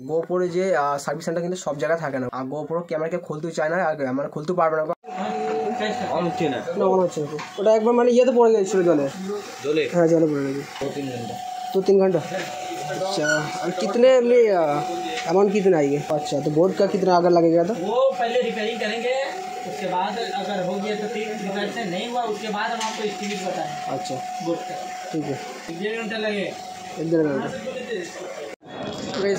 GoPro যে service centre কিন্তু সব জায়গায় থাকে না, আর গোপ্রো ক্যামেরাকে খুলতে চায় না, আর মানে খুলতে পারবে না। ওটা একবার মানে ইয়েতে পড়ে গেছিল জলে। हाँ जले पड़े लगी 2-3 घंटा। अच्छा और कितने अमाउंट कितना आएगी? अच्छा तो बोर्ड का कितना अगर लगेगा? तो वो पहले रिपेयरिंग करेंगे, उसके बाद अगर हो गया तो ठीक, रिपेयर से नहीं हुआ उसके बाद हम आपको एस्टिमेट बताएं। अच्छा बोर्ड का ठीक है, 1.5 घंटा लगे, 1.5 घंटा।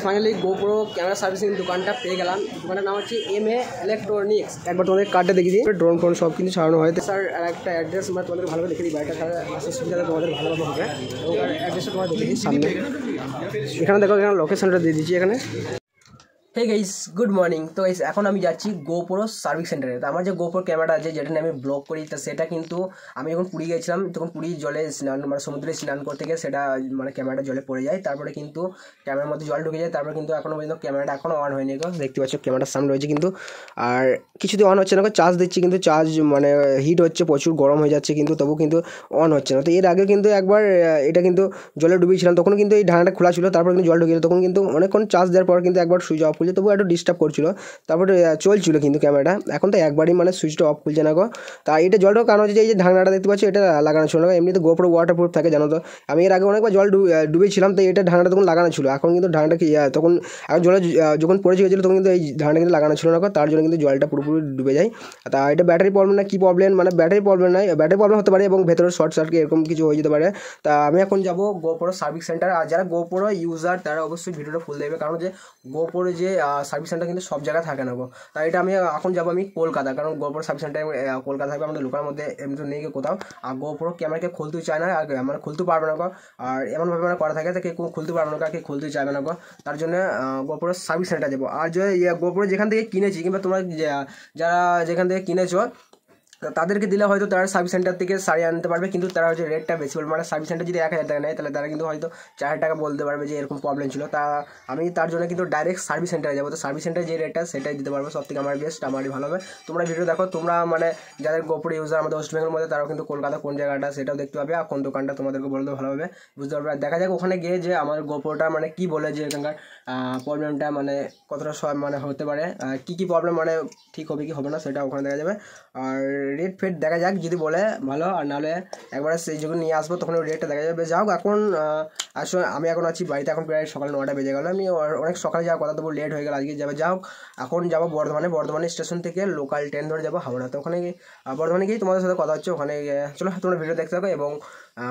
ফাইনালি গোপ্রো ক্যামেরা সার্ভিসিং দোকানটা পেয়ে গেলাম। দোকানের নাম হচ্ছে MA ইলেকট্রনিক্স। একবার তোমাদের কার্ডটা দেখিয়ে দিই, ড্রোন ফোন সব কিছু ছাড়ানো হয়। স্যার আর একটা অ্যাড্রেস আমরা তোমাদের ভালোভাবে লিখে দিই, বাড়িটা ছাড়া আসার সুবিধাটা তোমাদের ভালোভাবে হবে, এবং অ্যাড্রেসটা তোমাদের দেখে দিই সামনে। এখানে দেখো, এখানে লোকেশনটা দিয়ে দিচ্ছি এখানে। Hey guys, good morning. তো গাইস এখন আমি যাচ্ছি গোপ্রো সার্ভিস সেন্টারে। তো আমার যে গোপ্রো ক্যামেরাটা আছে, যেটা নিয়ে আমি ব্লগ করি, তো সেটা কিন্তু আমি যখন পুরী গেছিলাম, তখন পুরী জলে স্নান মানে সমুদ্রে স্নান করতে গিয়ে সেটা মানে ক্যামেরাটা জলে পড়ে যায়, তারপরে কিন্তু ক্যামেরার মধ্যে জল ঢুকে যায়। তারপরে কিন্তু এখনও পর্যন্ত ক্যামেরাটা এখনও অন হয়নি। দেখতে পাচ্ছ ক্যামেরার সামনে রয়েছে কিন্তু, আর কিছুতে অন হচ্ছে না। চার্জ দিচ্ছি কিন্তু চার্জ মানে হিট হচ্ছে, প্রচুর গরম হয়ে যাচ্ছে, কিন্তু তবু কিন্তু অন হচ্ছে না। তো এর আগে কিন্তু একবার এটা কিন্তু জলে ডুবিয়েছিলাম, তখন কিন্তু এই ঢাকনাটা খোলা ছিল, তারপর কিন্তু জল ঢুকে গেল। তখন কিন্তু অনেকক্ষণ চার্জ দেওয়ার পর কিন্তু একবার সুইচ অফ খুলছে, তবু একটু ডিস্টার্ব করছিল, তারপরে চলছিল কিন্তু ক্যামেরাটা। এখন তো একবারই মানে সুইচটা অফ খুলছে না গো। তা এটা জলটাও কারণ হচ্ছে এই যে ঢাকনাটা দেখতে পাচ্ছি, এটা লাগানো ছিল না। এমনিতে গোপ্রো ওয়াটারপ্রুফ থাকে জানো তো। আমি এর আগে অনেকবার জল ডুবেছিলাম, তো এটা ঢাকনাটা তখন লাগানো ছিল। এখন কিন্তু ঢাকনাটা কি তখন এখন জলে যখন পড়ে গেছিলো, তখন কিন্তু এই ঢাকনাটা কিন্তু লাগানো ছিল না, তার জন্য কিন্তু জলটা পুরোপুরি ডুবে যায়। তা এটা ব্যাটারি প্রবলেম না কি প্রবলেম, মানে ব্যাটারি প্রবলেম নাই, ব্যাটারি প্রবলেম হতে পারে এবং ভেতরে শর্ট সার্কিট এরকম কিছু হয়ে যেতে পারে। তা আমি এখন যাব গোপ্রো সার্ভিস সেন্টার। আর যারা গোপ্রো ইউজার তারা অবশ্যই ভিডিওটা ফুল দেখবে, কারণ যে গোপ্রো যে সার্ভিস সেন্টার কিন্তু সব জায়গায় থাকে না গো। তাই এটা আমি এখন যাবো আমি কলকাতা, কারণ গোপ্রো সার্ভিস সেন্টার কলকাতা থাকবে, আমাদের লোকাল মধ্যে এমনি তো নেই কোথাও। আর গোপ্রো ক্যামেরাকে খুলতে চায় না, আর মানে খুলতে পারবে না গো। আর এমনভাবে মানে করা থাকে যে কেউ খুলতে পারবে না, কে খুলতে চাইবে না গো। তার জন্য গোপ্রো সার্ভিস সেন্টার যাবো। আর যে গোপ্রো যেখান থেকে কিনেছি, কিংবা তোমরা যারা যেখান থেকে কিনেছো তাদেরকে দিলে হয়তো তারা সার্ভিস সেন্টার থেকে সারিয়ে আনতে পারবে, কিন্তু তারা হচ্ছে রেটটা বেশি বলবে। মানে সার্ভিস সেন্টার যদি 1000 টাকা নেয়, তাহলে তারা কিন্তু হয়তো 4000 টাকা বলতে পারবে যে এরকম প্রবলেম ছিল। তা আমি তার জন্য কিন্তু ডাইরেক্ট সার্ভিস সেন্টারে যাবো। তো সার্ভিস সেন্টারে যে রেটটা সেটাই দিতে পারবো, সব থেকে আমার বেস্ট, আমারই ভালো হবে। তোমরা ভিডিও দেখো, তোমরা মানে যাদের গোপ্রো ইউজার আমাদের ওয়েস্ট বেঙ্গলের মধ্যে, তারাও কিন্তু কলকাতা কোন জায়গাটা সেটাও দেখতে পাবে, আর কোন দোকানটা তোমাদেরকে বলতে ভালোভাবে বুঝতে পারবে। আর দেখা যাক ওখানে গিয়ে যে আমার গোপ্রোটা মানে কী বলে, যে এখানকার প্রবলেমটা মানে কতটা সব মানে হতে পারে, কী প্রবলেম মানে ঠিক হবে কি হবে না, সেটা ওখানে দেখা যাবে। আর রেট ফেট দেখা যাক, যদি বলে ভালো, আর নাহলে একবার সেই যখন নিয়ে আসবো তখন ওই রেটটা দেখা যাবে। যাও এখন আসলে আমি এখন আছি বাড়িতে, এখন প্রায় সকাল 9টা বেজে গেল। আমি অনেক সকালে যাওয়ার কথা, তবু লেট হয়ে গেল আজকে যাবে। যাও এখন যাবো বর্ধমানে স্টেশন থেকে লোকাল ট্রেন ধরে যাবো হাওড়া। তো ওখানে বর্ধমানে গিয়ে তোমাদের সাথে কথা হচ্ছে, ওখানে চলো তোমরা ভিডিও দেখতে থাকো এবং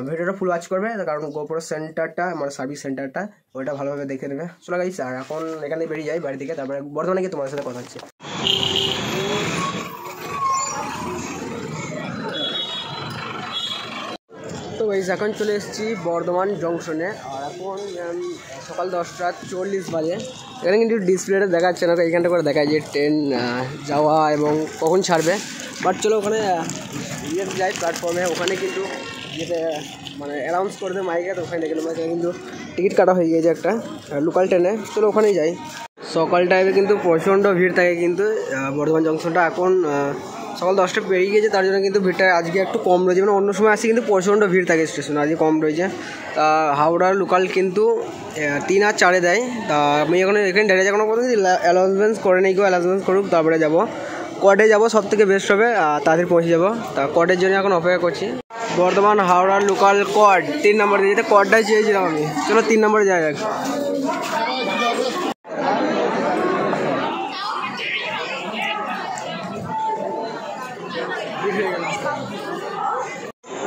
ভিডিওটা ফুল ওয়াচ করবে, কারণ গোপ্রো সেন্টারটা মানে সার্ভিস সেন্টারটা ওইটা ভালোভাবে দেখে নেবে। চলো গাইস, আর এখন এখানে বেরিয়ে যাই বাড়ি থেকে, তারপরে বর্ধমানে গিয়ে তোমাদের সাথে কথা হচ্ছে। তো গাইস এখন চলে এসেছি বর্ধমান জংশনে, আর এখন সকাল 10টা 40 বাজে। এখানে কিন্তু ডিসপ্লেটা দেখাচ্ছে না, তো এইখানটা করে দেখায় যে ট্রেন যাওয়া এবং কখন ছাড়বে। বাট চলো ওখানে ইয়েতে যাই প্ল্যাটফর্মে, ওখানে কিন্তু যেতে মানে অ্যানাউন্স করে দেয় মাইকে, তো ওখানে দেখে নেবো। কিন্তু টিকিট কাটা হয়ে গিয়েছে একটা লোকাল ট্রেনে, চলো ওখানেই যাই। সকাল টাইমে কিন্তু প্রচণ্ড ভিড় থাকে কিন্তু বর্ধমান জংশনটা। এখন সকাল 10টা পেরিয়ে গিয়েছে, তার জন্য কিন্তু ভিড়টা আজকে একটু কম রয়েছে। মানে অন্য সময় আসি কিন্তু প্রচণ্ড ভিড় থাকে স্টেশনে, আজকে কম রয়েছে। তা হাওড়ার লোকাল কিন্তু 3 আর 4 দেয়। তা আমি এখানে দাঁড়িয়ে যাবো, কোনো কথা অ্যানাউন্সমেন্ট করে নেই, কেউ অ্যানাউন্সমেন্ট করুক, তারপরে যাবো কোয়ার্টে যাবো, সব থেকে বেস্ট হবে, তাড়াতাড়ি পৌঁছে যাবো। তা কোয়ার্টের জন্য এখন অপেক্ষা করছি। বর্ধমান হাওড়ার লোকাল কোয়ার্ট 3 নম্বরে, যেটা কোয়ার্টটাই চেয়েছিলাম আমি। চলো 3 নম্বরে যাই যাক।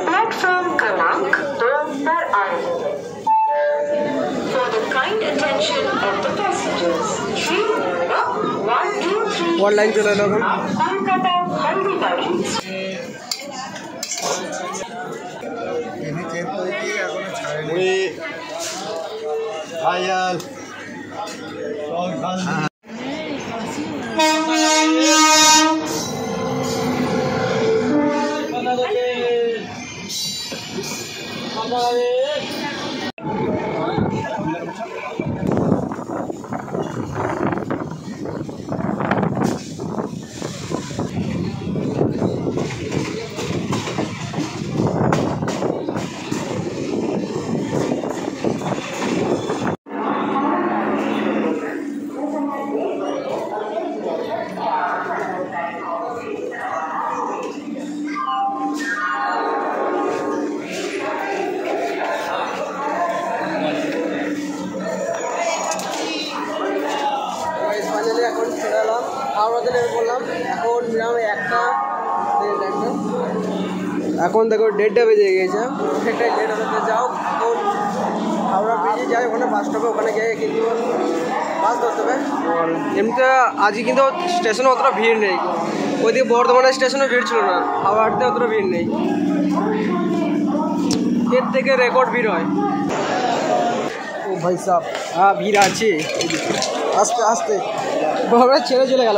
प्लेटफॉर्म क्रमांक 2 पर आ रहे हैं। For the kind attention of the passengers, train number 123 और लाइन चला लो कोलकाता हल्दीबाड़ी। ফাইনালি এখন চলে এলাম হাওড়াতে নেমে পড়লাম। এখন মিনিমাম এখন দেখো 1:30 বেজে গিয়েছে, অনেকটাই লেট হতে যাও। এখন হাওড়া ব্রিজে যাই, ওখানে বাস স্টপে, ওখানে গিয়ে কিন্তু বাস ধরতে হবে। এমনিতে আজকে কিন্তু স্টেশনে অতটা ভিড় নেই, ওইদিকে বর্ধমানের স্টেশনে ভিড় ছিল না, হাওড়াতে অতটা ভিড় নেই, এর থেকে রেকর্ড ভিড় হয়। ও ভাই সাহেব, হ্যাঁ ভিড় আছে, আস্তে আস্তে আমরা ছেড়ে চলে গেল।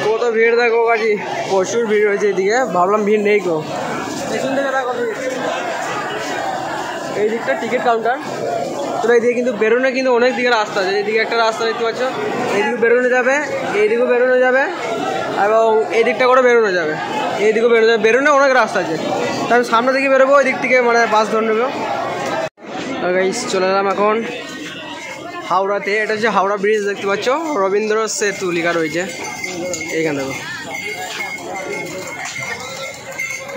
কত ভিড় দেখো কাজী, প্রচুর ভিড় হয়েছে এদিকে, ভাবলাম ভিড় নেই গো। পেছন থেকে দেখো এই দিকটা টিকিট কাউন্টার, তো এইদিকে কিন্তু বেরোনো কিন্তু অনেক দিকে রাস্তা আছে। এইদিকে একটা রাস্তা দেখতে পাচ্ছ, এইদিকে বেরোনো যাবে, এইদিকেও বেরোনো যাবে, এবং এই দিকটা করে বেরোনো যাবে, এইদিকেও বেরোনো যাবে, বেরোনো অনেক রাস্তা আছে। তো আমি সামনে দিকে বেরোবো, ওই দিক থেকে মানে বাস ধরে নেবো। গাইস চলে এলাম এখন হাওড়াতে। এটা হচ্ছে হাওড়া ব্রিজ, দেখতে পাচ্ছ রবীন্দ্র সেতু লেখা রয়েছে এইখান থেকে।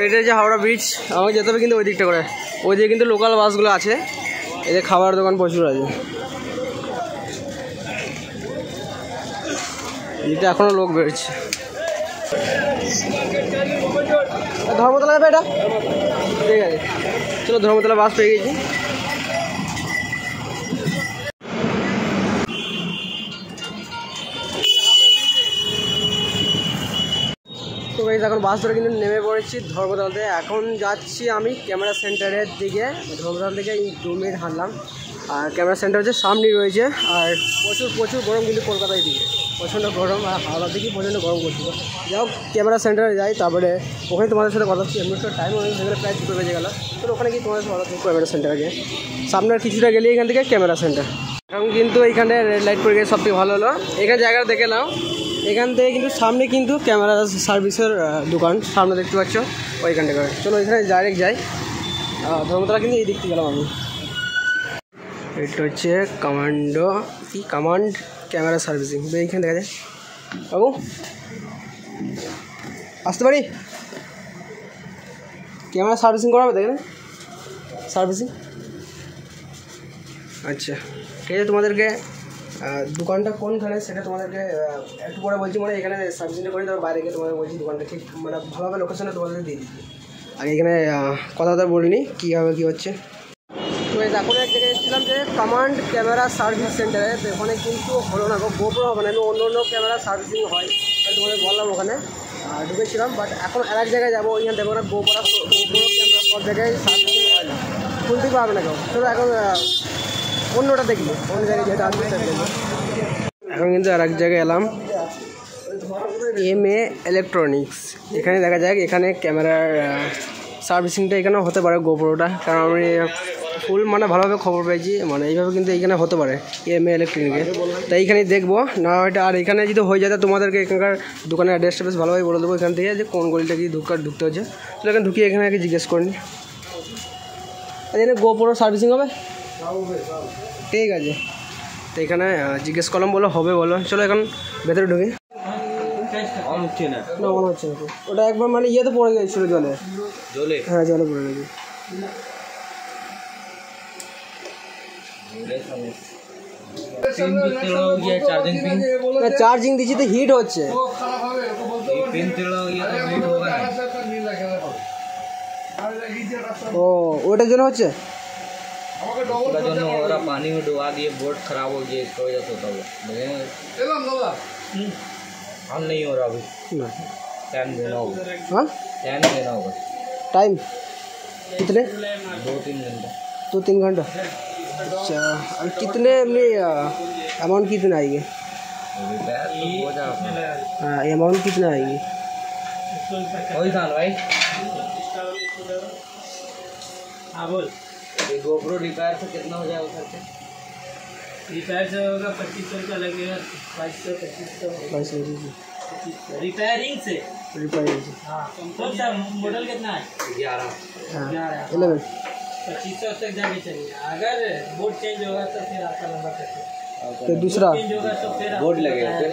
এটা হচ্ছে হাওড়া ব্রিজ, আমাকে যেতে হবে কিন্তু ওই দিকটা করে, ওই দিকে কিন্তু লোকাল বাসগুলো আছে, এদের খাবার দোকান প্রচুর আছে। এটা এখনো লোক বেরোচ্ছে। ধর্মতলা যাবে এটা, ঠিক আছে চলো, ধর্মতলা বাস পেয়ে গেছি। তো গাইস এখন বাস ধরে কিন্তু নেমে পড়েছি ধর্মতলাতে। এখন যাচ্ছি আমি ক্যামেরা সেন্টারের দিকে। ধর্মতলা থেকে 2 মিনিট হাঁটলাম, আর ক্যামেরা সেন্টার হচ্ছে সামনেই রয়েছে। আর প্রচুর গরম কিন্তু কলকাতায় দিকে, প্রচণ্ড গরম, আর হাওড়ার দিকে প্রচণ্ড গরম করছিল। যাই হোক ক্যামেরা সেন্টারে যাই, তারপরে ওখানে তোমাদের সাথে কথা হচ্ছে। এমনি তো টাইম হয়ে গেলে প্রায় 2 বেজে গেল, তো ওখানে কি তোমাদের সাথে কথা হচ্ছে ক্যামেরা সেন্টারে গিয়ে। সামনে কিছুটা গেলে এখান থেকে ক্যামেরা সেন্টার। এখন কিন্তু এইখানে রেড লাইট পড়ে গেছে, সব থেকে ভালো হলো এখানে জায়গাটা দেখে নাও। এখান থেকে কিন্তু সামনে কিন্তু ক্যামেরা সার্ভিসের দোকান সামনে দেখতে পাচ্ছ, ওইখানটা করে। চলো এখানে ডাইরেক্ট যাই। ধর্মতলা কিন্তু এই দিক থেকে গেলাম আমি। এটা হচ্ছে কমান্ড ক্যামেরা সার্ভিসিং, এইখানে দেখা যায়। বাবু আসতে পারি? ক্যামেরা সার্ভিসিং করাবে দেখেন, সার্ভিসিং। আচ্ছা ঠিক আছে, তোমাদেরকে দোকানটা কোনখানে সেটা তোমাদেরকে একটু পরে বলছি। মানে এখানে সার্ভিসিংটা করে তারপর বাইরে গিয়ে তোমাদের বলছি দোকানটা ঠিক মানে ভালোভাবে লোকেশনে তোমাদের দিয়ে দিচ্ছি। আর এখানে কথা বলিনি কীভাবে কী হচ্ছে। তো এখন এক জায়গায় এসেছিলাম যে কমান্ড ক্যামেরা সার্ভিস সেন্টারে, তো ওখানে কিন্তু হলো না, গোপ্রো হবে না, আমি অন্য ক্যামেরা সার্ভিসিং হয় তোমাদের বললাম, ওখানে ঢুকেছিলাম। বাট এখন আর এক জায়গায় যাবো, ওইখানে দেখবো না গোপ্রো ক্যামেরা সব জায়গায় সার্ভিসিং হয় না, শুনতে পারবে না কেউ। তো এখন অন্যটা দেখবো, অন্য জায়গায় যেটা আসবে সেটা দেখবো। এখন কিন্তু আর এক জায়গায় এলাম, MA ইলেকট্রনিক্স। এখানে দেখা যাক এখানে ক্যামেরার সার্ভিসিংটা এখানেও হতে পারে গোপ্রোটা, কারণ আমি ফুল মানে ভালোভাবে খবর পেয়েছি, মানে এইভাবে কিন্তু এইখানে হতে পারে MA ইলেকট্রনিকে। তাই এইখানেই দেখবো না এটা। আর এখানে যদি হয়ে যায় তোমাদেরকে এখানকার দোকানের অ্যাড্রেসটা বেশ ভালোভাবে বলে দেবো এখান থেকে, যে কোন গলিটা কি ঢুকতে হচ্ছে। তো এখানে ঢুকিয়ে এখানে আগে জিজ্ঞেস করিনি। এখানে গোপ্রো সার্ভিসিং হবে, ঠিক আছে। তো এখানে জিজ্ঞেস করলাম, বলো হবে, বলো চলো এখন ভেতরে ঢুকি। না মনে হচ্ছে না, ওটা একবার মানে ইয়েতে পড়ে গেছিলো জলে, হ্যাঁ জলে পড়ে গেছে। চার্জিং দিচ্ছি তো হিট হচ্ছে, ও ওটার জন্য হচ্ছে। पानी में डुबा दिए, बोर्ड खराब हो गया, इसकी वजह से होता हुआ। हम नहीं हो रहा अभी, टाइम देना होगा। हाँ टाइम देना होगा, टाइम कितने? 2-3 घंटा। अच्छा, और कितने अमाउंट कितने आएगी? हाँ अमाउंट कितना आएगी? वही साल भाई। हाँ बोल। गोप्रो रिपेयर से कितना हो जाएगा खर्चा? रिपेयर से होगा 2500 रुपया लगेगा, 2200 रिपेयरिंग से। हाँ कौन सा मॉडल कितना है? 11। 11 2500 तक जाके चलिए। अगर बोर्ड चेंज होगा तो फिर आपका लंबा खर्चा। तो दूसरा चेंज होगा तो फिर बोर्ड लगेगा फिर।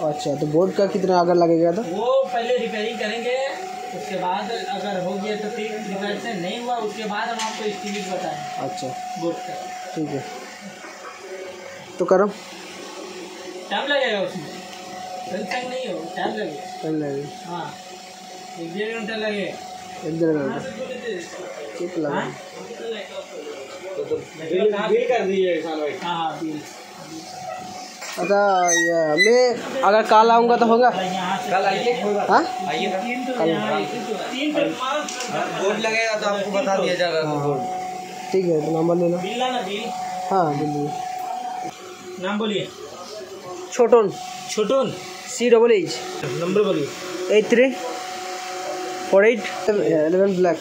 अच्छा, तो बोर्ड का कितना अगर लगेगा? तो वो पहले रिपेयरिंग करेंगे, उसके बाद अगर हो गया तो फिर रिपेयर से नहीं हुआ, उसके बाद हम आपको एस्टीमेट बताएं अच्छा बोर्ड का। ठीक है, तो करो। टाइम लगेगा उसमें, संग नहीं हो, टाइम लगेगा। टाइम लगेगा, हाँ 1-1.5 घंटा लगेगा। 1-1.5 घंटा, ठीक लगा। बिल कर दीजिए भाई। हाँ बिल। अच्छा मैं अगर कल आऊँगा तो होगा? कल आइए, हाँ आइए बोर्ड लगेगा तो आपको बता दिया जाएगा। बोर्ड ठीक है, तो नंबर लेना। बिल लाना, बिल। हाँ बिल्कुल। नाम बोलिए। छोटन, छोटन। CHH नंबर बोलिए। 834811 ब्लैक।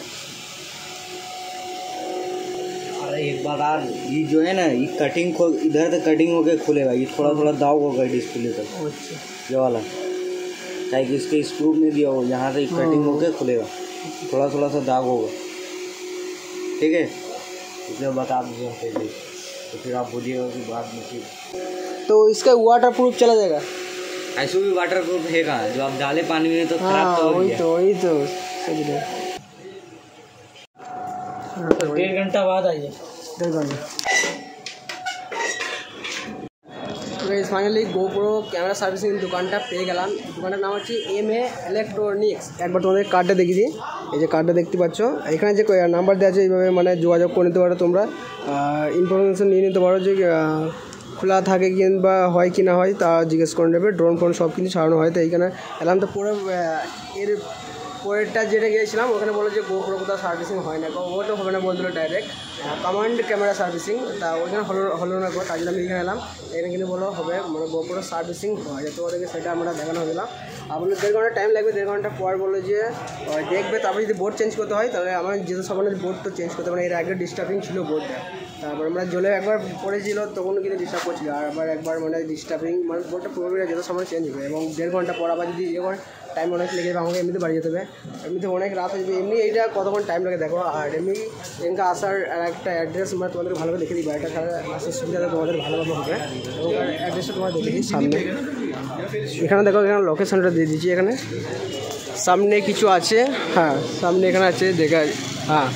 अरे एक बात यार, ये जो है ना, ये कटिंग को इधर से कटिंग होके खुलेगा, ये थोड़ा थोड़ा दाग होगा डिस्प्ले तक। अच्छा, ये वाला ताकि इसके स्क्रू में दिया हो, यहाँ से कटिंग होके खुलेगा, थोड़ा थोड़ा सा दाग होगा। ठीक है, इसलिए बता दीजिए पहले, तो फिर आप बोलिएगा कि बाद में फिर। तो इसका वाटर प्रूफ चला जाएगा? ऐसे भी वाटर प्रूफ है, जो आप डाले पानी में तो खराब हाँ तो हो वही गया। तो समझ रहे। 1.5 घंटा बाद आइए। 1.5 घंटा। ফাইনালি গোপ্রো ক্যামেরা সার্ভিসিং দোকানটা পেয়ে গেলাম। দোকানটার নাম হচ্ছে MA ইলেকট্রনিক্স। একবার তোমাদের কার্ডটা দেখিয়ে দিই, এই যে কার্ডটা দেখতে পাচ্ছ, এখানে যে নাম্বার দেওয়া আছে এইভাবে মানে যোগাযোগ করে নিতে পারো, তোমরা ইনফরমেশন নিয়ে নিতে পারো যে খোলা থাকে কিংবা হয় কি না হয় তা জিজ্ঞেস করে নেবে। ড্রোন ফোন সব কিছু ছাড়ানো হয়, তো এইখানে এলাম। তো পরে এর পরেরটা যেটা গিয়েছিলাম ওখানে বললো যে গোপ্রো কোথাও সার্ভিসিং হয় না, ও তো হবে না বলছিলো ডাইরেক্ট কমান্ড ক্যামেরা সার্ভিসিং, তা ওইখানে হলো না, তার জন্য আমি এখানে এলাম। এখানে কিন্তু বলো হবে মানে গোপ্রো সার্ভিসিং হয়, তো ওদেরকে সেটা আমরা দেখানো হলো। আপনার 1.5 ঘন্টা টাইম লাগবে। 1.5 ঘন্টা পর বললো যে দেখবে, তারপরে যদি বোর্ড চেঞ্জ করতে হয় তাহলে আমার যেহেতু সামনে বোর্ড তো চেঞ্জ করতে হবে, এর আগে ডিস্টার্বিং ছিল বোর্ডটা। তারপর আমরা জলে একবার পড়েছিল তখন কিন্তু ডিস্টার্ব করছিল, আর আবার একবার মানে ডিস্টার্বিং মানে বোর্ডটা পুরোপুরি যেহেতু সময় চেঞ্জ হবে, এবং 1.5 ঘন্টা পর আবার যদি ইয়ে করে টাইম অনেক লেগে যাবে, আমাকে এমনিতে বাড়ি যেতে হবে, এমনিতে অনেক রাত হয়ে যাবে। এমনি এইটা কতক্ষণ টাইম লাগে দেখো। আর এমনি এখানকে আসার আর একটা অ্যাড্রেস আমরা তোমাদের ভালোভাবে দেখে দিই, বাড়িটা ছাড়া আসার সুবিধাটা তোমাদের ভালোভাবে হবে, এবং অ্যাড্রেসটা তোমার দেখে দিই সামনে। এখানে দেখো, এখানে লোকেশনটা দিয়ে দিচ্ছি, এখানে সামনে কিছু আছে, হ্যাঁ সামনে এখানে আছে দেখা, হ্যাঁ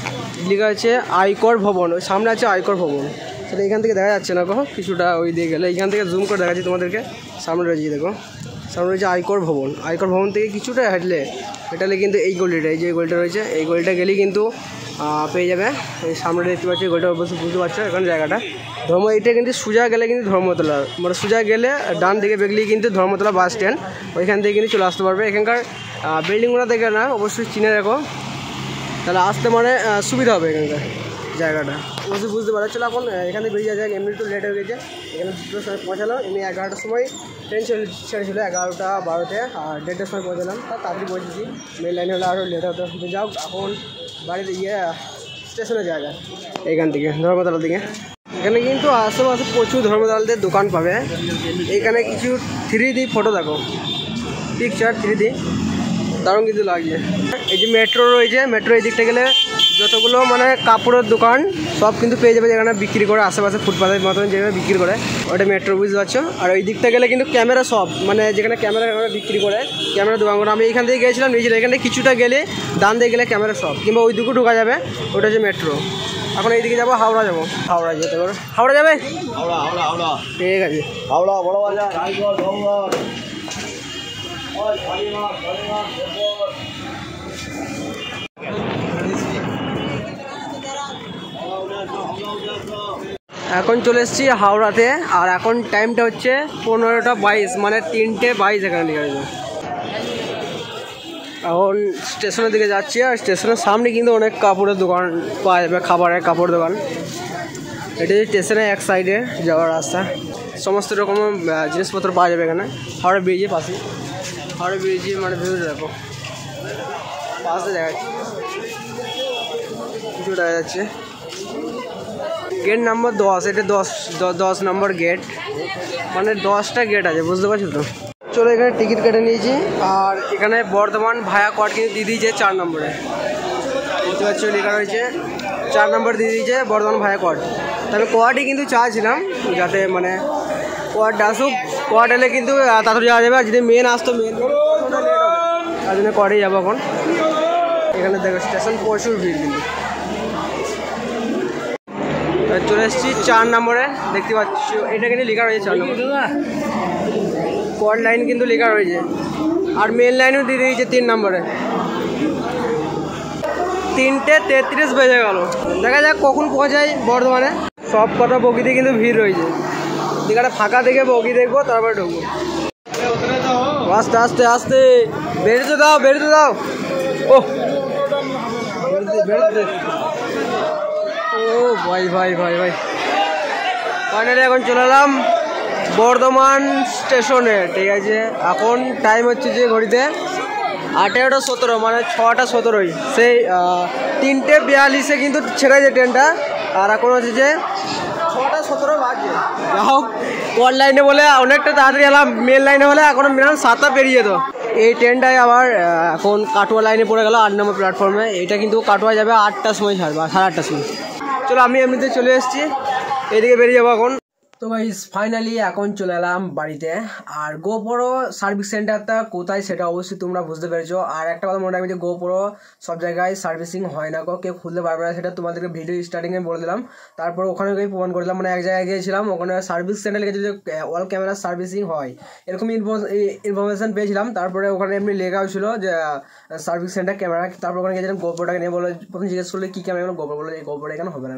লেখা আছে আয়কর ভবন, ওই সামনে আছে আয়কর ভবন, সেটা এখান থেকে দেখা যাচ্ছে না কখন কিছুটা, ওই দিয়ে গেলে এখান থেকে জুম করে দেখাচ্ছি তোমাদেরকে। সামনে রয়েছে দেখো, সামনে রয়েছে আয়কর ভবন। আয়কর ভবন থেকে কিছুটা হাঁটলে এটালে কিন্তু এই গলিটা, এই যে গলিটা রয়েছে, এই গলিটা গেলেই কিন্তু পেয়ে যাবে। এই সামনে দেখতে পাচ্ছি গলিটা, অবশ্যই বুঝতে পারছো এখানে জায়গাটা এটা কিন্তু সোজা গেলে কিন্তু ধর্মতলা, মানে সোজা গেলে ডান দিকে বেগলেই কিন্তু ধর্মতলা বাস স্ট্যান্ড, ওইখান থেকে কিন্তু চলে আসতে পারবে। এখানকার বিল্ডিংগুলো দেখে না অবশ্যই চিনে রাখো, তাহলে আসতে মানে সুবিধা হবে এখানকার জায়গাটা, অবশ্যই বুঝতে পারো। চলো এখন এখানে বেরিয়ে যাক, এমনি একটু লেট হয়ে গেছে, এখানে 2টোর সময় পৌঁছালাম, এমনি 11টার সময় ট্রেন ছেড়েছিলো 11টা 12তে, আর 1:30টার সময় পৌঁছালাম, তাড়াতাড়ি পৌঁছেছি। মেন লাইনে হলে আরও লেট হতে হবে। যাও এখন বাড়িতে গিয়ে স্টেশনে যাওয়া যায় এইখান থেকে ধর্মতলা দিকে। এখানে কিন্তু আশেপাশে প্রচুর ধর্মতলাদের দোকান পাবে। এখানে কিছু 3D ফটো দেখো, পিকচার 3D দারুণ কিন্তু লাগছে। এই যে মেট্রো রয়েছে, মেট্রো এই দিকটা গেলে যতগুলো মানে কাপড়ের দোকান সব কিন্তু পেয়ে যাবে, যেখানে বিক্রি করে আশেপাশে ফুটপাথের মতন যেখানে বিক্রি করে, ওটা মেট্রো, বুঝতে পারছো। আর ওই দিকটা গেলে কিন্তু ক্যামেরা সব, মানে যেখানে ক্যামেরা বিক্রি করে ক্যামেরা দোকানগুলো। আমি এইখান থেকে গিয়েছিলাম নিজের, এখানে কিছুটা গেলে ডান দিয়ে গেলে ক্যামেরা সব, কিংবা ওই দিকেও ঢোকা যাবে, ওটা হচ্ছে মেট্রো। এখন এইদিকে যাবো, হাওড়া যাবো, হাওড়া যেতে পারো। হাওড়া যাবে, হাওড়া ঠিক আছে, হাওড়া বড় বাজার, এখন চলে এসেছি হাওড়াতে, আর এখন টাইমটা হচ্ছে 15:22, মানে 3:22 এখানে লেখা আছে। এখন স্টেশনের দিকে যাচ্ছি, আর স্টেশনের সামনে কিন্তু অনেক কাপড়ের দোকান পাওয়া যাবে, খাবারের কাপড় দোকান। এটা স্টেশনের এক সাইডে যাওয়ার রাস্তা, সমস্ত রকমের জিনিসপত্র পাওয়া যাবে এখানে। হাওড়া ব্রিজের পাশে, হাওড়া ব্রিজে মানে ভিউটা দেখো, পাশে দেখা যাচ্ছে, কিছু দেখা যাচ্ছে। গেট নাম্বার 10, এটা 10 নম্বর গেট, মানে 10টা গেট আছে, বুঝতে পারছো তো। চলো এখানে টিকিট কেটে নিয়েছি, আর এখানে বর্ধমান ভায়া কোড কিন্তু দিয়ে দিয়েছে 4 নম্বরে, বুঝতে পারছো লেখা রয়েছে 4 নম্বর দিয়ে দিয়েছে বর্ধমান ভায়া কোড। তবে কোয়াডই কিন্তু চাইছিলাম যাতে মানে কোয়াড আসুক, কোয়াড এলে কিন্তু তাড়াতাড়ি যাওয়া যাবে, আর যদি মেন আসতো মেন তার জন্য কোয়াডেই যাবো এখন। এখানে দেখো স্টেশন প্রচুর ভিড় কিন্তু। চলে এসেছি 4 নম্বরে, দেখতে পাচ্ছ এটা কিন্তু লেখা রয়েছে 4 নম্বর, কোয়াড লাইন কিন্তু লেখা রয়েছে, আর মেন লাইনও দিয়ে দিয়েছে 3 নম্বরে। 3:33 বেজে গেল, দেখা যাক কখন পৌঁছাই বর্ধমানে। সব কটা বগিতে কিন্তু ভিড় রয়েছে, যেখানে ফাঁকা দেখে বগি দেখবো তারপরে ঢুকবো। আস্তে আস্তে আস্তে বেরোতে দাও, বেরোতে দাও। ও ও ভাই ভাই ভাই ভাই, ফাইনালি এখন চলে এলাম বর্ধমান স্টেশনে। ঠিক আছে, এখন টাইম হচ্ছে যে ঘড়িতে 8:17, মানে 6:17। সেই 3:42 কিন্তু ছেড়েছে ট্রেনটা, আর এখন হচ্ছে যে 6:17 বাজে। যা হোক, কোয়াড লাইনে বলে অনেকটা তাড়াতাড়ি এলাম, মেন লাইনে হলে এখনো মিনিমাম 7টা পেরিয়ে যেত। এই ট্রেনটাই আবার এখন কাটোয়া লাইনে পড়ে গেল 8 নম্বর প্ল্যাটফর্মে। এটা কিন্তু কাটোয়া যাবে 8টার সময় ছাড়বে, 8:30টার সময়। চলো আমি এমনিতে চলে এসেছি, এদিকে বেরিয়ে যাবো এখন। তো গাইস ফাইনালি এখন চলে এলাম বাড়িতে। আর গোপ্রো সার্ভিস সেন্টারটা কোথায় সেটা অবশ্যই তোমরা বুঝতে পেরেছো। আর একটা কথা মনে রাখবে যে গোপ্রো সব জায়গায় সার্ভিসিং হয় না, কেউ খুলতে পারবে না, সেটা তোমাদেরকে ভিডিও স্টার্টিংয়ে বলে দিলাম। তারপর ওখানে গিয়ে প্রমাণ করে দিলাম, মানে এক জায়গায় গিয়েছিলাম, ওখানে সার্ভিস সেন্টার লিখেছে যে অল ক্যামেরা সার্ভিসিং হয়, এরকম ইনফরমেশন পেয়েছিলাম। তারপরে ওখানে এমনি লেখাও ছিল যে সার্ভিস সেন্টার ক্যামেরা। তারপর ওখানে গিয়েছিলাম, গোপ্রোটাকে নিয়ে বলে, প্রথম জিজ্ঞেস করলে কী ক্যামেরা, গোপ্রো বলে এই গোপ্রোটা এখানে হবে না,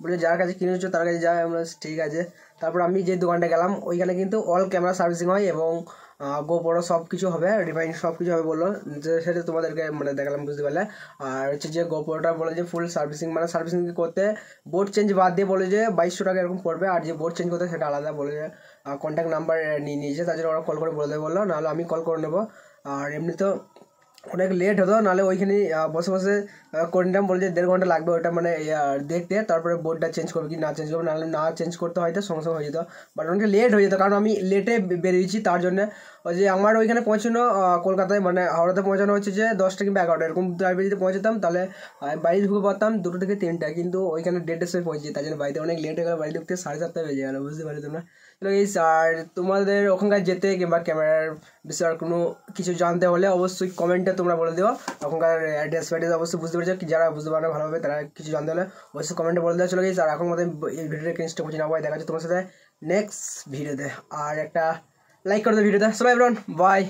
বলে যার কাছে কিনেছো তার কাছে যায়। আমরা ঠিক আছে। তারপর আমি যে দোকানটা গেলাম ওইখানে কিন্তু অল ক্যামেরা সার্ভিসিং হয় এবং গোপ্রো সব কিছু হবে, রিফাইন সব কিছু হবে বললো, যে সেটা তোমাদেরকে মানে দেখালাম, বুঝতে পারলে। আর হচ্ছে যে গোপ্রোটা বলে যে ফুল সার্ভিসিং, মানে সার্ভিসিং করতে বোর্ড চেঞ্জ বাদ দিয়ে বলে যে 2200 টাকা এরকম পড়বে, আর যে বোর্ড চেঞ্জ করতে সেটা আলাদা, বলে যে কন্ট্যাক্ট নাম্বার নিয়ে নিয়েছে, তার জন্য ওরা কল করে বলে দেবে বললো, নাহলে আমি কল করে নেবো। আর এমনি তো অনেক লেট হতো, নাহলে ওইখানে বসে বসে করে নিতাম, বলে যে 1.5 ঘন্টা লাগবে ওটা মানে দেখতে, তারপরে বোর্ডটা চেঞ্জ করবে কি না চেঞ্জ করবে, নাহলে না চেঞ্জ করতে হয়তো সঙ্গে সঙ্গে হয়ে যেত। বাট অনেক লেট হয়ে যেত, কারণ আমি লেটে বেরিয়েছি, তার জন্য ওই যে আমার ওইখানে পৌঁছানো কলকাতায় মানে হাওড়াতে পৌঁছানো হচ্ছে যে 10টা কিংবা 11টা এরকম টাইমে যদি পৌঁছাতাম তাহলে বাড়ি ঢুকে পারতাম 2টো থেকে 3টা, কিন্তু ওইখানে 1:30টার সময় পৌঁছেছি, তার জন্য বাড়িতে অনেক লেট হয়ে গেল, বাড়ি ঢুকতে 7:30 বেজে গেলো, বুঝতে পারি তোমরা। আর তোমাদের ওখানকার যেতে কিংবা ক্যামেরার বিষয়ে আর কোনো কিছু জানতে হলে অবশ্যই কমেন্টে তোমরা বলে দিও, ওখানকার অ্যাড্রেস অবশ্যই বুঝতে পেরেছো, যারা বুঝতে পারে ভালোভাবে তারা কিছু জানতে হলে অবশ্যই কমেন্টে বলে দেওয়া। চলে গেছে। আর এখন মতো এই ভিডিওটা ইনস্টা করছি না, দেখা যাচ্ছে তোমার সাথে নেক্সট ভিডিওতে। আর একটা লাইক করে দেবে ভিডিওতে। সবাই এভরিওয়ান, বাই।